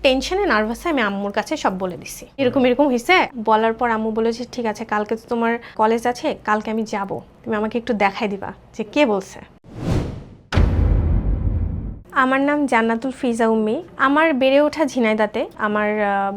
টেনশনে নার্ভাসে আমি আম্মুর কাছে সব বলে দিছি, এরকম এরকম হয়েছে। বলার পর আম্মু বলেছে ঠিক আছে, কালকে তো তোমার কলেজ আছে, কালকে আমি যাব, তুমি আমাকে একটু দেখাই দিবা যে কে বলছে। আমার নাম জান্নাতুল ফিজা উম্মি। আমার বেড়ে ওঠা ঝিনাইদাতে। আমার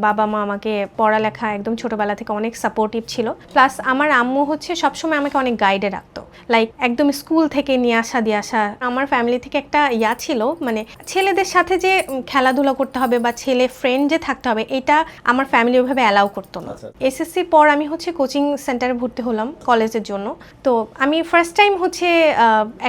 বাবা মা আমাকে পড়ালেখা একদম ছোটবেলা থেকে অনেক সাপোর্টিভ ছিল। প্লাস আমার আম্মু হচ্ছে সবসময় আমাকে অনেক গাইডে রাখতো, লাইক একদম স্কুল থেকে নিয়ে আসা দিয়ে আসা। আমার ফ্যামিলি থেকে একটা ইয়া ছিল, মানে ছেলেদের সাথে যে খেলাধুলা করতে হবে বা ছেলে ফ্রেন্ড যে থাকতে হবে, এটা আমার ফ্যামিলি ওইভাবে অ্যালাউ করতো না। এসএসসি পর আমি হচ্ছে কোচিং সেন্টারে ভর্তি হলাম কলেজের জন্য। তো আমি ফার্স্ট টাইম হচ্ছে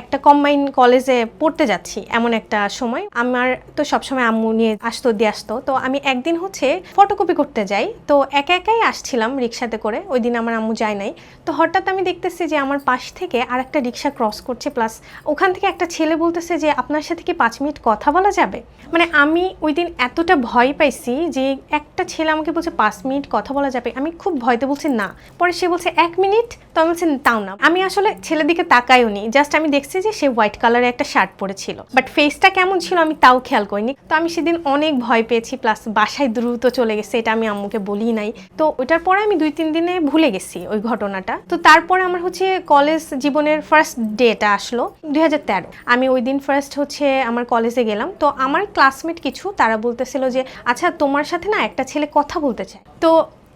একটা কম্বাইন কলেজে পড়তে যাচ্ছি, এমন একটা সময়। আমার তো সবসময় আম্মু নিয়ে আসতো দিয়ে আসতো। তো আমি একদিন হচ্ছে ফটোকপি করতে যাই, তো একা একাই আসছিলাম রিক্সাতে করে, ওই দিন আমার আম্মু যায় নাই। তো হঠাৎ আমি দেখতেছি যে আমার পাশ থেকে আর একটা রিক্সা ক্রস করছে, প্লাস ওখান থেকে একটা ছেলে বলতেছে যে আপনার সাথে কি 5 মিনিট কথা বলা যাবে। মানে আমি ওই দিন এতটা ভয় পাইছি যে একটা ছেলে আমাকে বলছে 5 মিনিট কথা বলা যাবে, আমি খুব ভয়তে বলছি না। পরে সে বলছে 1 মিনিট, তো আমি বলছি তাও না। আমি আসলে ছেলের দিকে তাকাইও নি, জাস্ট আমি দেখছি যে সে হোয়াইট কালারের একটা শার্ট পরেছিল, বাট ফেসটা কেমন ছিল আমি তাও খেয়াল করিনি। তো আমি সেদিন অনেক ভয় পেয়েছি, প্লাস বাসায় দ্রুত চলে গেছে, এটা আমি আম্মুকে বলি নাই। তো ওইটার পরে আমি 2-3 দিনে ভুলে গেছি ওই ঘটনাটা। তো তারপরে আমার হচ্ছে কলেজ জীবনের ফার্স্ট ডেটা আসলো 2013। আমি ওই দিন ফার্স্ট হচ্ছে আমার কলেজে গেলাম। তো আমার ক্লাসমেট কিছু তারা বলতেছিল যে আচ্ছা তোমার সাথে না একটা ছেলে কথা বলতে চায়। তো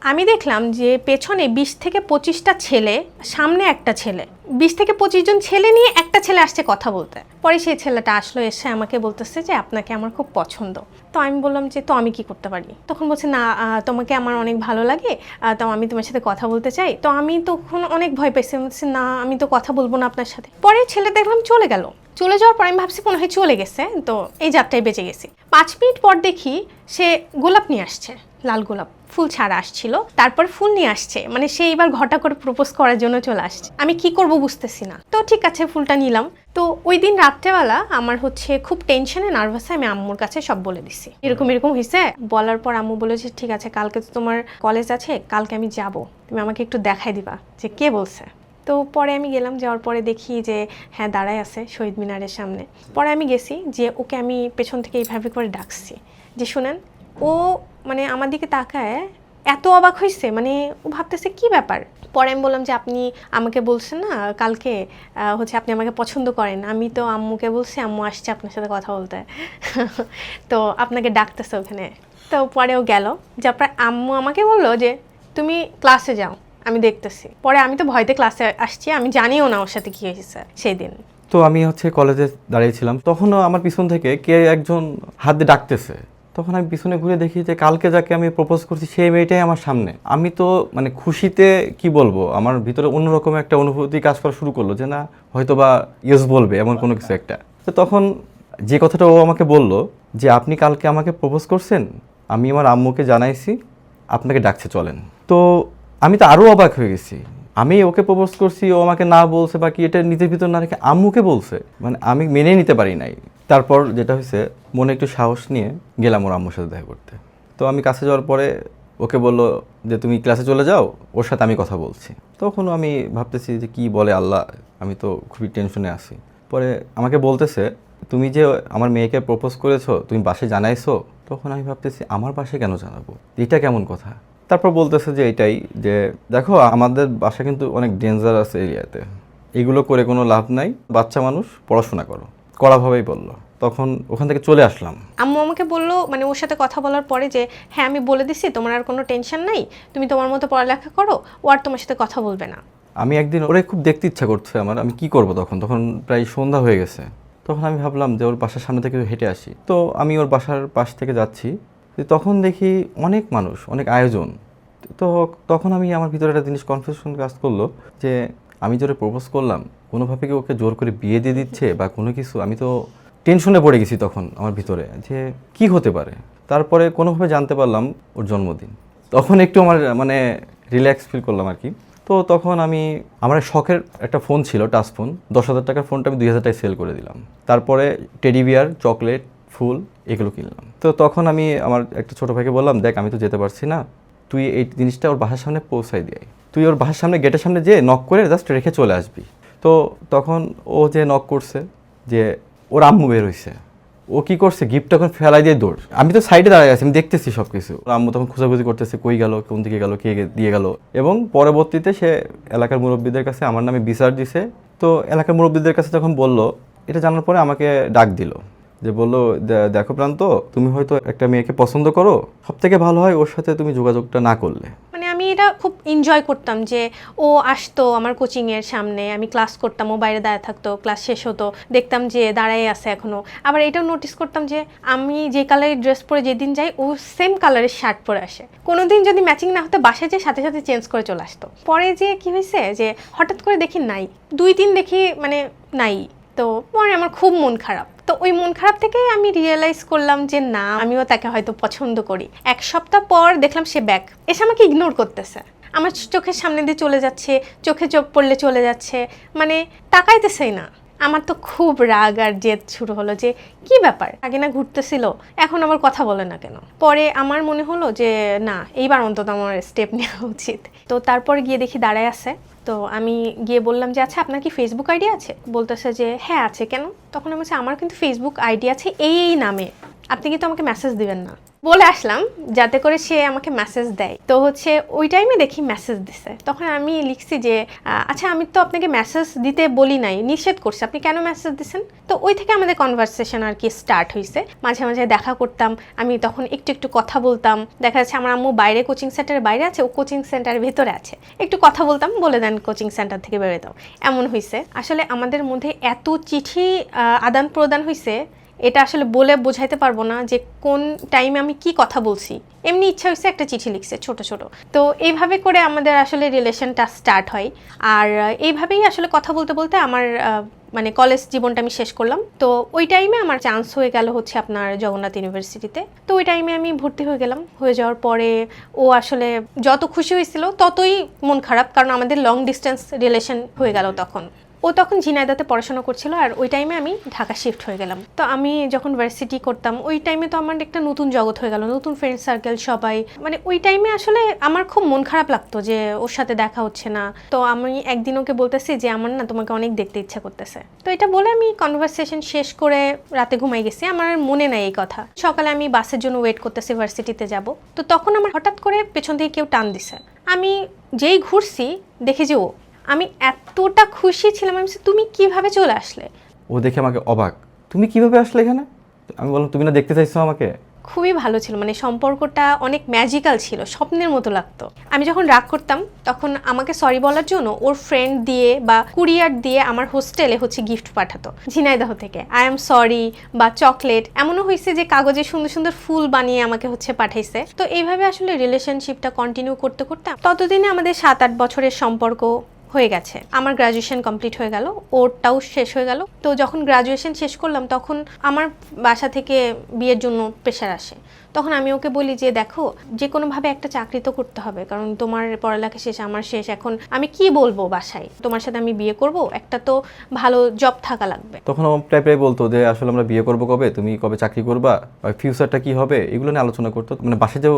আমি দেখলাম যে পেছনে 20 থেকে 25টা ছেলে, সামনে একটা ছেলে, 20 থেকে 25 জন ছেলে নিয়ে একটা ছেলে আসছে কথা বলতে। পরে সেই ছেলেটা আসলো, এসে আমাকে বলতেছে যে আপনাকে আমার খুব পছন্দ। তো আমি বললাম যে তো আমি কি করতে পারি। তখন বলছে না তোমাকে আমার অনেক ভালো লাগে, তো আমি তোমার সাথে কথা বলতে চাই। তো আমি তখন অনেক ভয় পেয়েছি, বলছি না আমি তো কথা বলবো না আপনার সাথে। পরে ছেলে দেখলাম চলে গেল। চলে যাওয়ার পর আমি ভাবছি মনে হয় চলে গেছে, তো এই যাত্রায় বেঁচে গেছি। 5 মিনিট পর দেখি সে গোলাপ নিয়ে আসছে, লাল গোলাপ ফুল ছাড়া আসছিল, তারপর ফুল নিয়ে আসছে, মানে সে এবার ঘটা করে প্রপোজ করার জন্য চলে আসছে। আমি কি করব বুঝতেছি না। তো ঠিক আছে ফুলটা নিলাম। তো ওই দিন রাত্রেবেলা আমার হচ্ছে খুব টেনশনে নার্ভাসে আমি আম্মুর কাছে সব বলে দিছি, এরকম এরকম হয়েছে। বলার পর আম্মু বলেছে ঠিক আছে, কালকে তো তোমার কলেজ আছে, কালকে আমি যাব, তুমি আমাকে একটু দেখাই দিবা যে কে বলছে। তো পরে আমি গেলাম, যাওয়ার পরে দেখি যে হ্যাঁ দাঁড়ায় আছে শহীদ মিনারের সামনে। পরে আমি গেছি, যে ওকে আমি পেছন থেকে এইভাবে করে ডাকছি যে শুনেন। ও মানে আমার দিকে তাকায় এত অবাক হয়েছে, মানে ও ভাবতেছে কি ব্যাপার। পরে আমি বললাম যে আপনি আমাকে বলছেন না কালকে হচ্ছে আপনি আমাকে পছন্দ করেন, আমি তো আম্মুকে বলছি, আম্মু আসছে আপনার সাথে কথা বলতে তো আপনাকে ডাকতেছে ওখানে। তো পরেও গেল, যে আপনার আম্মু আমাকে বললো যে তুমি ক্লাসে যাও, আমি দেখতেছি। পরে আমি তো ভয়তে ক্লাসে আসছি, আমি জানিও না ওর সাথে কি হয়েছে সেই দিন। তো আমি হচ্ছে কলেজে দাঁড়িয়েছিলাম, তখনও আমার পিছন থেকে কে একজন হাত দিয়ে ডাকতেছে। তখন আমি পিছনে ঘুরে দেখি যে কালকে যাকে আমি প্রপোজ করছি সেই মেয়েটাই আমার সামনে। আমি তো মানে খুশিতে কি বলবো, আমার ভিতরে অন্যরকম একটা অনুভূতি কাজ করা শুরু করলো যে না হয়তো বা ইয়েস বলবে, এমন কোনো কিছু একটা। তো তখন যে কথাটা ও আমাকে বললো যে আপনি কালকে আমাকে প্রপোজ করছেন, আমি আমার আম্মুকে জানাইছি, আপনাকে ডাকছে চলেন। তো আমি তো আরও অবাক হয়ে গেছি। আমি ওকে প্রপোজ করছি, ও আমাকে না বলছে বা কি, এটা নিজের ভিতর না রেখে আম্মুকে বলছে, মানে আমি মেনে নিতে পারি নাই। তারপর যেটা হয়েছে, মনে একটু সাহস নিয়ে গেলাম ওর আম্মুর সাথে দেখা করতে। তো আমি কাছে যাওয়ার পরে ওকে বললো যে তুমি ক্লাসে চলে যাও, ওর সাথে আমি কথা বলছি। তখন আমি ভাবতেছি যে কি বলে আল্লাহ, আমি তো খুবই টেনশনে আছি। পরে আমাকে বলতেছে তুমি যে আমার মেয়েকে প্রপোজ করেছো, তুমি বাসায় জানাইছো? তখন আমি ভাবতেছি আমার বাসায় কেন জানাবো, এটা কেমন কথা। তারপর বলতেছে যে এটাই, যে দেখো আমাদের বাসা কিন্তু অনেক ডেঞ্জারাস এরিয়াতে, এগুলো করে কোনো লাভ নাই, বাচ্চা মানুষ, পড়াশোনা করো, কড়াভাবেই বললো। তখন ওখান থেকে চলে আসলাম। আম্মু আমাকে বললো, মানে ওর সাথে কথা বলার পরে যে হ্যাঁ আমি বলে দিছি তোমার আর কোনো টেনশন নাই, তুমি তোমার মতো পড়ালেখা করো, ও আর তোমার সাথে কথা বলবে না। আমি একদিন ওরে খুব দেখতে ইচ্ছা করছে আমার, আমি কি করব, তখন প্রায় সন্ধ্যা হয়ে গেছে। তখন আমি ভাবলাম যে ওর বাসার সামনে থেকে হেঁটে আসি। তো আমি ওর বাসার পাশ থেকে যাচ্ছি, তখন দেখি অনেক মানুষ, অনেক আয়োজন। তো তখন আমি আমার ভিতরে একটা জিনিস কনফিউশন কাজ করলো যে আমি জোরে প্রপোজ করলাম, কোনোভাবে কি ওকে জোর করে বিয়ে দিয়ে দিচ্ছে বা কোনো কিছু। আমি তো টেনশনে পড়ে গেছি তখন আমার ভিতরে যে কি হতে পারে। তারপরে কোনোভাবে জানতে পারলাম ওর জন্মদিন। তখন একটু আমার মানে রিল্যাক্স ফিল করলাম আর কি। তো তখন আমি আমার শখের একটা ফোন ছিল, টাচ ফোন, 10,000 টাকার ফোনটা আমি 2,000 টাকায় সেল করে দিলাম। তারপরে টেডি বিয়ার, চকলেট, ফুল এগুলো কিনলাম। তো তখন আমি আমার একটা ছোটো ভাইকে বললাম, দেখ আমি তো যেতে পারছি না, তুই এই জিনিসটা ওর বাসার সামনে পৌঁছাই দিয়ে, তুই ওর বাসার সামনে গেটের সামনে যেয়ে নক করে জাস্ট রেখে চলে আসবি। তো তখন ও যে নক করছে, যে ওর আম্মু বের হয়েছে, ও কি করছে, গিফট তখন ফেলাই দিয়ে দৌড়। আমি তো সাইডে দাঁড়িয়ে আছি, আমি দেখতেছি সবকিছু। আম্মু তখন খোঁজাখুঁজি করতেছে কই গেল, কোন দিকে গেল, কে দিয়ে গেল। এবং পরবর্তীতে সে এলাকার মুরব্বীদের কাছে আমার নামে বিচার দিছে। তো এলাকার মুরব্বীদের কাছে যখন বলল, এটা জানার পরে আমাকে ডাক দিল, যে বললো দেখো প্রান্ত, তুমি হয়তো একটা মেয়েকে পছন্দ করো, সব থেকে ভালো হয় ওর সাথে তুমি যোগাযোগটা না করলে। মানে আমি এটা খুব এনজয় করতাম যে ও আসতো আমার কোচিংয়ের সামনে, আমি ক্লাস করতাম, ও বাইরে দাঁড়িয়ে থাকতো, ক্লাস শেষ হতো, দেখতাম যে দাঁড়াই আছে এখনো। আবার এটাও নোটিস করতাম যে আমি যে কালারের ড্রেস পরে যেদিন যাই ও সেম কালারের শার্ট পরে আসে। কোনোদিন যদি ম্যাচিং না হতে বাসায় যেয়ে সাথে সাথে চেঞ্জ করে চলে আসতো। পরে যে কি হয়েছে যে হঠাৎ করে দেখি নাই, 2-3 দেখি মানে নাই। তো পরে আমার খুব মন খারাপ। তো ওই মন খারাপ থেকেই আমি রিয়েলাইজ করলাম যে না, আমিও তাকে হয়তো পছন্দ করি। 1 সপ্তাহ পর দেখলাম সে ব্যাক এসে আমাকে ইগনোর করতেছে, আমার চোখের সামনে দিয়ে চলে যাচ্ছে, চোখে চোখ পড়লে চলে যাচ্ছে, মানে তাকাইতেছেই না। আমার তো খুব রাগ আর জেদ শুরু হলো যে কি ব্যাপার, আগে না ঘুরতেছিল, এখন আবার কথা বলে না কেন। পরে আমার মনে হলো যে না, এইবার অন্তত আমার স্টেপ নেওয়া উচিত। তো তারপর গিয়ে দেখি দাঁড়ায় আছে। তো আমি গিয়ে বললাম যে আচ্ছা আপনার কি ফেসবুক আইডি আছে? বলতেছে যে হ্যাঁ আছে, কেন? তখন আমি বলছি আমার কিন্তু ফেসবুক আইডি আছে এই নামে, আপনি কিন্তু আমাকে মেসেজ দিবেন না বলে আসলাম, যাতে করে সে আমাকে মেসেজ দেয়। তো হচ্ছে ওই টাইমে দেখি মেসেজ দিছে। তখন আমি লিখছি যে আচ্ছা আমি তো আপনাকে মেসেজ দিতে বলি নাই, নিষেধ করছি, আপনি কেন মেসেজ দিচ্ছেন? তো ওই থেকে আমাদের কনভারসেশন আর কি স্টার্ট হয়েছে। মাঝে মাঝে দেখা করতাম, আমি তখন একটু একটু কথা বলতাম। দেখা যাচ্ছে আমার আম্মু বাইরে কোচিং সেন্টারের বাইরে আছে, ও কোচিং সেন্টারের ভেতরে আছে, একটু কথা বলতাম, বলে দেন কোচিং সেন্টার থেকে বেরোয় দাও, এমন হয়েছে। আসলে আমাদের মধ্যে এত চিঠি আদান প্রদান হয়েছে, এটা আসলে বলে বোঝাইতে পারবো না যে কোন টাইমে আমি কি কথা বলছি। এমনি ইচ্ছা হয়েছে একটা চিঠি লিখছে ছোট ছোট। তো এইভাবে করে আমাদের আসলে রিলেশনটা স্টার্ট হয়। আর এইভাবেই আসলে কথা বলতে বলতে আমার মানে কলেজ জীবনটা আমি শেষ করলাম। তো ওই টাইমে আমার চান্স হয়ে গেল হচ্ছে আপনার জগন্নাথ ইউনিভার্সিটিতে। তো ওই টাইমে আমি ভর্তি হয়ে গেলাম। হয়ে যাওয়ার পরে ও আসলে যত খুশি হয়েছিল ততই মন খারাপ, কারণ আমাদের লং ডিস্টেন্স রিলেশন হয়ে গেল তখন। ও তখন ঝিনাইদহে পড়াশোনা করছিল আর ওই টাইমে আমি ঢাকা শিফট হয়ে গেলাম। তো আমি যখন ভার্সিটি করতাম ওই টাইমে তো আমার একটা নতুন জগৎ হয়ে গেল, নতুন ফ্রেন্ড সার্কেল সবাই। মানে ওই টাইমে আসলে আমার খুব মন খারাপ লাগতো যে ওর সাথে দেখা হচ্ছে না। তো আমি একদিন ওকে বলতেছি যে আমার না তোমাকে অনেক দেখতে ইচ্ছা করতেছে। তো এটা বলে আমি কনভারসেশন শেষ করে রাতে ঘুমাই গেছি, আমার মনে নাই এই কথা। সকালে আমি বাসের জন্য ওয়েট করতেছি, ভার্সিটিতে যাব। তো তখন আমার হঠাৎ করে পেছন থেকে কেউ টান দিছে। আমি যেই ঘুরছি দেখি যে ও। আমি এতটা খুশি ছিলাম, আমি বলছি তুমি কিভাবে চলে আসলে? ও দেখে আমাকে অবাক, তুমি কিভাবে আসলে এখানে? আমি বললাম তুমি না দেখতে চাইছো আমাকে। খুবই ভালো ছিল, মানে সম্পর্কটা অনেক ম্যাজিক্যাল ছিল, স্বপ্নের মতো লাগতো। আমি যখন রাগ করতাম তখন আমাকে সরি বলার জন্য ওর ফ্রেন্ড দিয়ে বা কুরিয়ার দিয়ে আমার হোস্টেলে হচ্ছে গিফট পাঠাতো ঝিনাইদহ থেকে, আই এম সরি বা চকলেট। এমনও হয়েছে যে কাগজে সুন্দর সুন্দর ফুল বানিয়ে আমাকে হচ্ছে পাঠাইছে। তো এইভাবে আসলে রিলেশনশিপটা কন্টিনিউ করতে করতে ততদিনে আমাদের 7-8 বছরের সম্পর্ক হয়ে গেছে। আমার গ্রাজুয়েশন কমপ্লিট হয়ে গেল, ওরটাও শেষ হয়ে গেল। তো যখন গ্রাজুয়েশন শেষ করলাম তখন আমার বাসা থেকে বিয়ের জন্য প্রেশার আসে। তখন আমি ওকে বলি যে দেখো, যে কোনোভাবে একটা চাকরি তো করতে হবে, কারণ তোমার পড়ালেখা শেষ, আমার শেষ। এখন আমি কি বলবো বাসায়, তোমার সাথে আমি বিয়ে করব, একটা তো ভালো জব থাকা লাগবে। তখন আমার প্রায় বলতো যে আসলে আমরা বিয়ে করবো কবে, তুমি কবে চাকরি করবা, ফিউচারটা কি হবে, এগুলো নিয়ে আলোচনা করতো। মানে বাসায় যে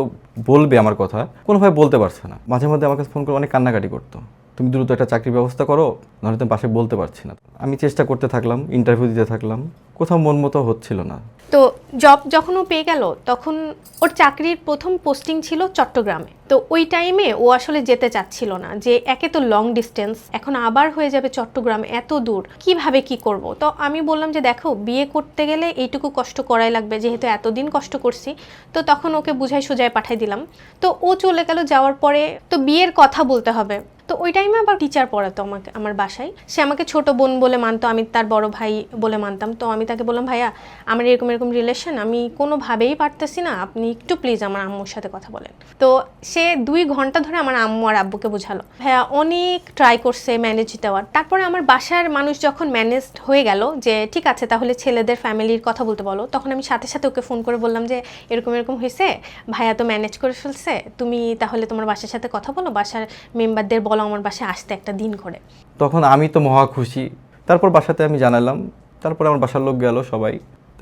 বলবে আমার কথা কোনোভাবে বলতে পারছে না। মাঝে মধ্যে আমার কাছে ফোন করে অনেক কান্নাকাটি করতো, তুমি দ্রুত একটা চাকরির ব্যবস্থা করো, নাহলে তুমি বাসায় বলতে পারছি না। আমি চেষ্টা করতে থাকলাম, ইন্টারভিউ দিতে থাকলাম, কোথাও মন মতো হচ্ছিল না। তো জব যখন ও পেয়ে গেল তখন ওর চাকরির প্রথম পোস্টিং ছিল চট্টগ্রামে। তো ওই টাইমে ও আসলে যেতে চাচ্ছিল না, যে একে তো লং ডিস্টেন্স, এখন আবার হয়ে যাবে চট্টগ্রাম, এত দূর, কিভাবে কি করব। তো আমি বললাম যে দেখো, বিয়ে করতে গেলে এইটুকু কষ্ট করাই লাগবে, যেহেতু এতদিন কষ্ট করছি। তো তখন ওকে বুঝাই সুজায় পাঠাই দিলাম। তো ও চলে গেল, যাওয়ার পরে তো বিয়ের কথা বলতে হবে। তো ওই টাইমে আবার টিচার পড়াতো আমাকে আমার বাসায়। সে আমাকে ছোট বোন বলে মানতো, আমি তার বড় ভাই বলে মানতাম। তো আমি তাকে বললাম, ভাইয়া আমার এরকম এরকম রিলেশন, আমি কোনোভাবেই পারতেছি না, আপনি একটু প্লিজ আমার আম্মুর সাথে কথা বলেন। তো সে 2 ঘন্টা ধরে আমার আম্মু আর আব্বুকে বোঝালো। ভাইয়া অনেক ট্রাই করছে ম্যানেজ দেওয়ার। তারপরে আমার বাসার মানুষ যখন ম্যানেজড হয়ে গেল যে ঠিক আছে তাহলে ছেলেদের ফ্যামিলির কথা বলতে বলো, তখন আমি সাথে সাথে ওকে ফোন করে বললাম যে এরকম এরকম হয়েছে, ভাইয়া তো ম্যানেজ করে ফেলছে, তুমি তাহলে তোমার বাসার সাথে কথা বলো, বাসার মেম্বারদের বলো আমার বাসায় আসতে একটা দিন করে। তখন আমি তো মহা খুশি। তারপর বাসাতে আমি জানালাম, তারপর আমার বাসার লোক গেল সবাই,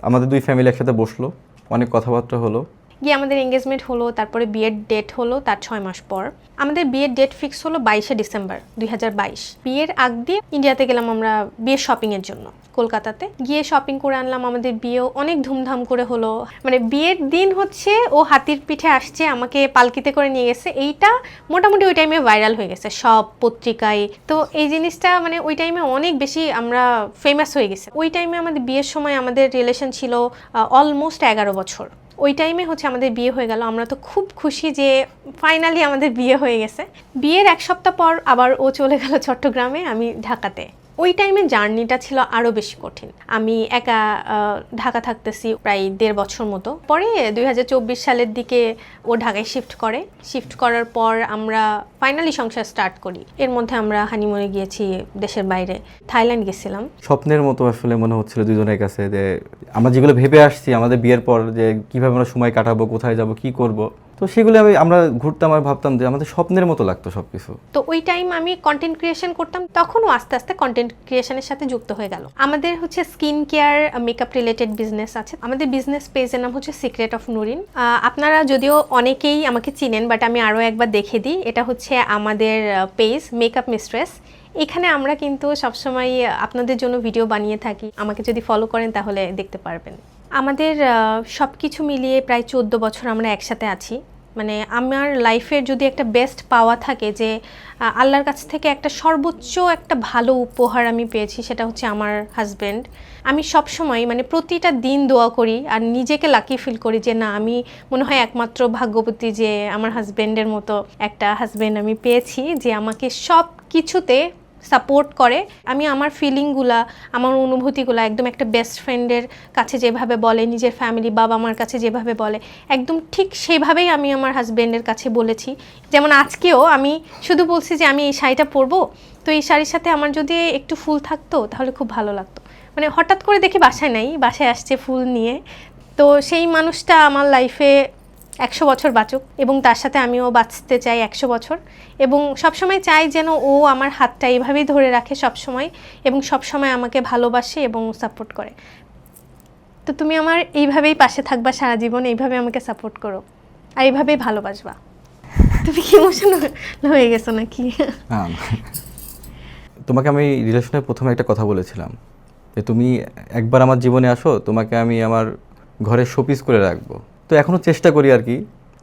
আমাদের 2 ফ্যামিলি একসাথে বসলো, অনেক কথাবার্তা হলো। গিয়ে আমাদের এঙ্গেজমেন্ট হলো, তারপরে বিয়ের ডেট হলো তার 6 মাস পর। আমাদের বিয়ের ডেট ফিক্স হলো 22শে ডিসেম্বর 2022। বিয়ের আগ দিয়ে ইন্ডিয়াতে গেলাম আমরা বিয়ের শপিংয়ের জন্য, কলকাতাতে গিয়ে শপিং করে আনলাম। আমাদের বিয়েও অনেক ধুমধাম করে হলো। মানে বিয়ের দিন হচ্ছে ও হাতির পিঠে আসছে, আমাকে পালকিতে করে নিয়ে গেছে, এইটা মোটামুটি ওই টাইমে ভাইরাল হয়ে গেছে সব পত্রিকায়। তো এই জিনিসটা মানে ওই টাইমে অনেক বেশি আমরা ফেমাস হয়ে গেছে। ওই টাইমে আমাদের বিয়ের সময় আমাদের রিলেশন ছিল অলমোস্ট 11 বছর। ওই টাইমে হচ্ছে আমাদের বিয়ে হয়ে গেল। আমরা তো খুব খুশি যে ফাইনালি আমাদের বিয়ে হয়ে গেছে। বিয়ের 1 সপ্তাহ পর আবার ও চলে গেল চট্টগ্রামে, আমি ঢাকাতে। ওই টাইমে জার্নিটা ছিল আরও বেশি কঠিন। আমি একা ঢাকা থাকতেছি প্রায় 1.5 বছর মতো। পরে 2024 সালের দিকে ও ঢাকায় শিফট করার পর আমরা ফাইনালি সংসার স্টার্ট করি। এর মধ্যে আমরা হানিমুনে গিয়েছি দেশের বাইরে, থাইল্যান্ড গেছিলাম। স্বপ্নের মতো আসলে মনে হচ্ছিল দুজনের কাছে, যে আমরা যেগুলো ভেবে আসছি আমাদের বিয়ের পর যে কীভাবে আমরা সময় কাটাবো, কোথায় যাব, কি করব, তো সেগুলো আমরা ঘুরতাম আর ভাবতাম যে আমাদের স্বপ্নের মতো লাগতো সব কিছু। তো ওই টাইম আমি কন্টেন্ট ক্রিয়েশন করতাম, তখনও আস্তে আস্তে কন্টেন্ট ক্রিয়েশনের সাথে যুক্ত হয়ে গেল। আমাদের হচ্ছে skin care makeup related business আছে। আমাদের বিজনেস পেজের নাম হচ্ছে সিক্রেট অফ নুরিন। আপনারা যদিও অনেকেই আমাকে চিনেন, বাট আমি আরও একবার দেখে দিই। এটা হচ্ছে আমাদের পেজ মেকআপ মিস্ট্রেস। এখানে আমরা কিন্তু সবসময় আপনাদের জন্য ভিডিও বানিয়ে থাকি। আমাকে যদি ফলো করেন তাহলে দেখতে পারবেন। আমাদের সব কিছু মিলিয়ে প্রায় 14 বছর আমরা একসাথে আছি। মানে আমার লাইফের যদি একটা বেস্ট পাওয়া থাকে, যে আল্লাহর কাছ থেকে একটা সর্বোচ্চ একটা ভালো উপহার আমি পেয়েছি, সেটা হচ্ছে আমার হাজব্যান্ড। আমি সবসময় মানে প্রতিটা দিন দোয়া করি আর নিজেকে লাকি ফিল করি যে না, আমি মনে হয় একমাত্র ভাগ্যবতী যে আমার হাজব্যান্ডের মতো একটা হাজব্যান্ড আমি পেয়েছি, যে আমাকে সব কিছুতে সাপোর্ট করে। আমি আমার ফিলিংগুলা, আমার অনুভূতিগুলো একদম একটা বেস্ট ফ্রেন্ডের কাছে যেভাবে বলে, নিজের ফ্যামিলি বাবা মার কাছে যেভাবে বলে, একদম ঠিক সেইভাবেই আমি আমার হাজব্যান্ডের কাছে বলেছি। যেমন আজকেও আমি শুধু বলছি যে আমি এই শাড়িটা পরবো, তো এই শাড়ির সাথে আমার যদি একটু ফুল থাকতো তাহলে খুব ভালো লাগতো। মানে হঠাৎ করে দেখি বাসায় নাই, বাসায় আসছে ফুল নিয়ে। তো সেই মানুষটা আমার লাইফে 100 বছর বাঁচুক, এবং তার সাথে আমিও বাঁচতে চাই 100 বছর। এবং সবসময় চাই যেন ও আমার হাতটা এইভাবেই ধরে রাখে সবসময়, এবং সবসময় আমাকে ভালোবাসে এবং সাপোর্ট করে। তো তুমি আমার এইভাবেই পাশে থাকবা সারা জীবন, এইভাবে আমাকে সাপোর্ট করো আর এইভাবেই ভালোবাসবা। তুমি কি ইমোশনাল হয়ে গেছো নাকি? তোমাকে আমি রিলেশনের প্রথমে একটা কথা বলেছিলাম যে তুমি একবার আমার জীবনে আসো, তোমাকে আমি আমার ঘরে শোপিস করে রাখবো। তো এখনও চেষ্টা করি আর কি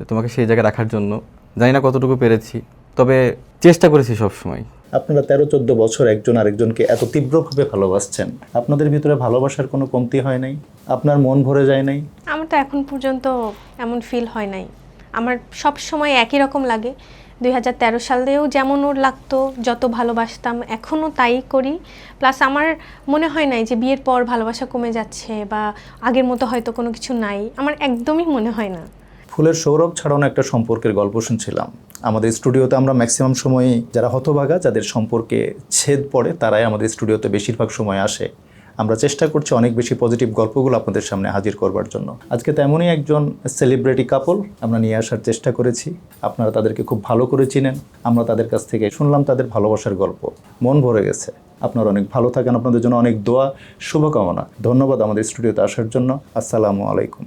তোমাকে সেই জায়গায় রাখার জন্য। জানি না কতটুকু পেরেছি, তবে চেষ্টা করেছি সবসময়। আপনারা 13-14 বছর একজন আরেকজনকে এত তীব্রভাবে ভালোবাসছেন, আপনাদের ভিতরে ভালোবাসার কোনো কমতি হয় নাই? আপনার মন ভরে যায় নাই? আমার তো এখন পর্যন্ত এমন ফিল হয় নাই। আমার সব সময় একই রকম লাগে। 2013 সালেও যেমন ওর লাগতো, যত ভালোবাসতাম এখনও তাই করি। প্লাস আমার মনে হয় নাই যে বিয়ের পর ভালোবাসা কমে যাচ্ছে বা আগের মতো হয়তো কোনো কিছু নাই, আমার একদমই মনে হয় না। ফুলের সৌরভ ছাড়ানো একটা সম্পর্কের গল্প শুনছিলাম। আমাদের স্টুডিওতে আমরা ম্যাক্সিমাম সময়ই যারা হতভাগা, যাদের সম্পর্কে ছেদ পড়ে, তারাই আমাদের স্টুডিওতে বেশিরভাগ সময় আসে। আমরা চেষ্টা করছি অনেক বেশি পজিটিভ গল্পগুলো আপনাদের সামনে হাজির করবার জন্য। আজকে তেমনই একজন সেলিব্রিটি কাপল আমরা নিয়ে আসার চেষ্টা করেছি। আপনারা তাদেরকে খুব ভালো করে চিনেন। আমরা তাদের কাছ থেকে শুনলাম তাদের ভালোবাসার গল্প, মন ভরে গেছে। আপনারা অনেক ভালো থাকেন, আপনাদের জন্য অনেক দোয়া, শুভকামনা। ধন্যবাদ আমাদের স্টুডিওতে আসার জন্য। আসসালামু আলাইকুম।